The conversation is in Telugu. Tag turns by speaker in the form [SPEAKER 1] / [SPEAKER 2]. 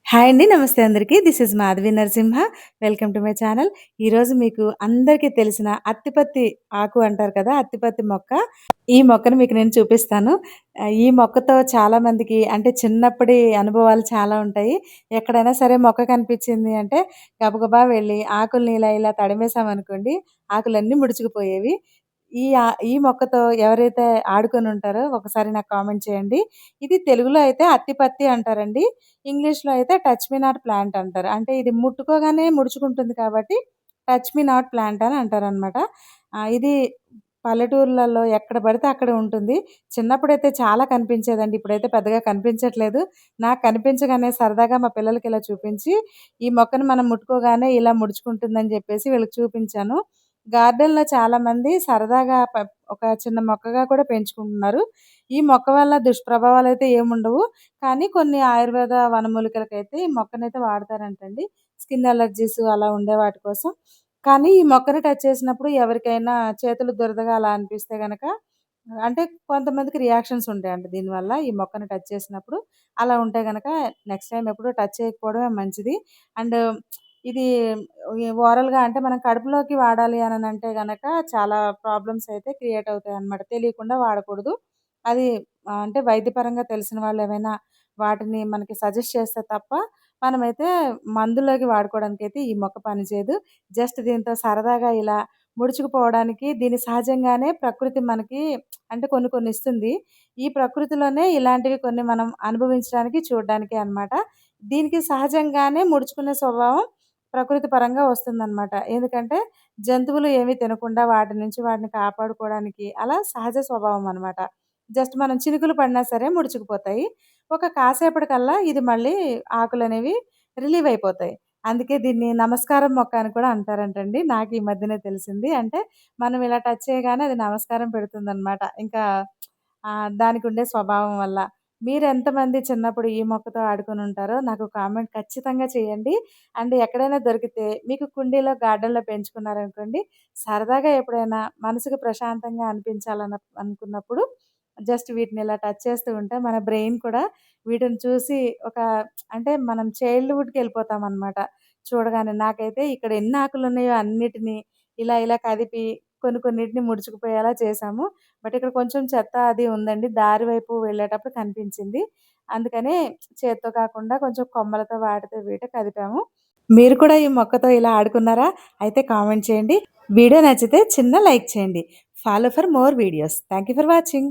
[SPEAKER 1] హాయ్ అండి. నమస్తే అందరికీ. This is Madhavi Narasimha. Welcome to my channel. ఈరోజు మీకు అందరికీ తెలిసిన అత్తిపత్తి ఆకు అంటారు కదా! అత్తిపత్తి మొక్క. ఈ మొక్కను మీకు నేను చూపిస్తాను. ఈ మొక్కతో చాలామందికి అంటే చిన్నప్పటి అనుభవాలు చాలా ఉంటాయి. ఎక్కడైనా సరే మొక్క కనిపించింది అంటే గబగబా వెళ్ళి ఆకుల్ని ఇలా ఇలా తడిమేసామనుకోండి ఆకులన్నీ ముడుచుకుపోయేవి. ఈ మొక్కతో ఎవరైతే ఆడుకొనుంటారో ఒకసారి నాకు కామెంట్ చేయండి. ఇది తెలుగులో అయితే అత్తిపత్తి అంటారండి. ఇంగ్లీష్‌లో అయితే టచ్ మీ నాట్ ప్లాంట్ అంటారు. అంటే ఇది ముట్టుకోగానే ముడుచుకుంటుంది కాబట్టి టచ్ మీ నాట్ ప్లాంట్ అని అంటారనమాట. ఇది పల్లెటూర్లలో ఎక్కడ పడితే అక్కడ ఉంటుంది. చిన్నప్పుడైతే చాలా కనిపించేదండి. ఇప్పుడైతే పెద్దగా కనిపించట్లేదు. నాకు కనిపించగానే సరదాగా మా పిల్లలకి ఇలా చూపించి, ఈ మొక్కను మనం ముట్టుకోగానే ఇలా ముడుచుకుంటుందని చెప్పేసి వీళ్ళకి చూపించాను. గార్డెన్‌లో చాలామంది సరదాగా ఒక చిన్న మొక్కగా కూడా పెంచుకుంటున్నారు. ఈ మొక్క వల్ల దుష్ప్రభావాలైతే ఏముండవు. కానీ కొన్ని ఆయుర్వేద వనమూలికలకైతే ఈ మొక్కనైతే వాడతారంటండి. స్కిన్ అలర్జీస్ అలా ఉండే వాటి కోసం. కానీ ఈ మొక్కని టచ్ చేసినప్పుడు ఎవరికైనా చేతులు దురదగా అలా అనిపిస్తే గనక అంటే కొంతమందికి రియాక్షన్స్ ఉంటాయంట దీనివల్ల. ఈ మొక్కని టచ్ చేసినప్పుడు. అలా ఉంటే గనక నెక్స్ట్ టైమ్ ఎప్పుడు టచ్ చేయకపోవడమే మంచిది. అండ్ ఇది ఓరల్‌గా అంటే మనం కడుపులోకి వాడాలి అననంటే గనక చాలా ప్రాబ్లమ్స్ అయితే క్రియేట్ అవుతాయన్నమాట. తెలియకుండా వాడకూడదు. అది అంటే వైద్యపరంగా తెలిసిన వాళ్ళేమైనా వాటిని మనకి సజెస్ట్ చేస్తే తప్ప మనమైతే మందులోకి వాడుకోవడానికైతే ఈ మొక్క పనిచేయదు. జస్ట్ దీంతో సరదాగా ఇలా ముడుచుకుపోవడానికి దీని సహజంగానే ప్రకృతి మనకి అంటే కొన్ని కొన్ని ఇస్తుంది. ఈ ప్రకృతిలోనే ఇలాంటివి కొన్ని మనం అనుభవించడానికి, చూడడానికి అన్నమాట. దీనికి సహజంగానే ముడుచుకునే స్వభావం ప్రకృతి పరంగా వస్తుందన్నమాట. ఎందుకంటే జంతువులు ఏమి తినకుండా వాటి నుంచి వాటిని కాపాడుకోవడానికి అలా సహజ స్వభావం అన్నమాట. జస్ట్ మనం చినుకులు పడినా సరే ముడుచుకుపోతాయి. ఒక కాసేపటికల్లా ఇది మళ్ళీ ఆకులనేవి రిలీవ్ అయిపోతాయి. అందుకే దీన్ని నమస్కారం మొక్క అని కూడా అంటారంటండి. నాకు ఈ మధ్యనే తెలిసింది. అంటే మనం ఇలా టచ్ చేయగానే అది నమస్కారం పెడుతుందనమాట. ఇంకా దానికుండే స్వభావం వల్ల. మీరెంతమంది చిన్నప్పుడు ఈ మొక్కతో ఆడుకొనుంటారో నాకు కామెంట్ ఖచ్చితంగా చేయండి. అండ్ ఎక్కడైనా దొరికితే మీకు కుండీలో, గార్డెన్‌లో పెంచుకున్నారనుకోండి, సరదాగా ఎప్పుడైనా మనసుకు ప్రశాంతంగా అనుకున్నప్పుడు జస్ట్ వీటిని ఇలా టచ్ చేస్తూ ఉంటే మన బ్రెయిన్ కూడా వీటిని చూసి ఒక అంటే మనం చైల్డ్‌హుడ్‌కెళ్ళిపోతామనమాట. చూడగానే నాకైతే ఇక్కడ ఎన్ని ఆకులున్నాయో అన్నిటిని ఇలా ఇలా కదిపి కొన్నిటిని ముడుచుకుపోయేలా చేశాము. బట్ ఇక్కడ కొంచెం చెత్త అది ఉందండి. దారి వైపు వెళ్ళేటప్పుడు కనిపించింది. అందుకనే చేత్తో కాకుండా కొంచెం కొమ్మలతో వాటితో వీటితో కదిపాము. మీరు కూడా ఈ మొక్కతో ఇలా ఆడుకున్నారా? అయితే కామెంట్ చేయండి. వీడియో నచ్చితే చిన్న లైక్ చేయండి. Follow for more videos. Thank you for watching.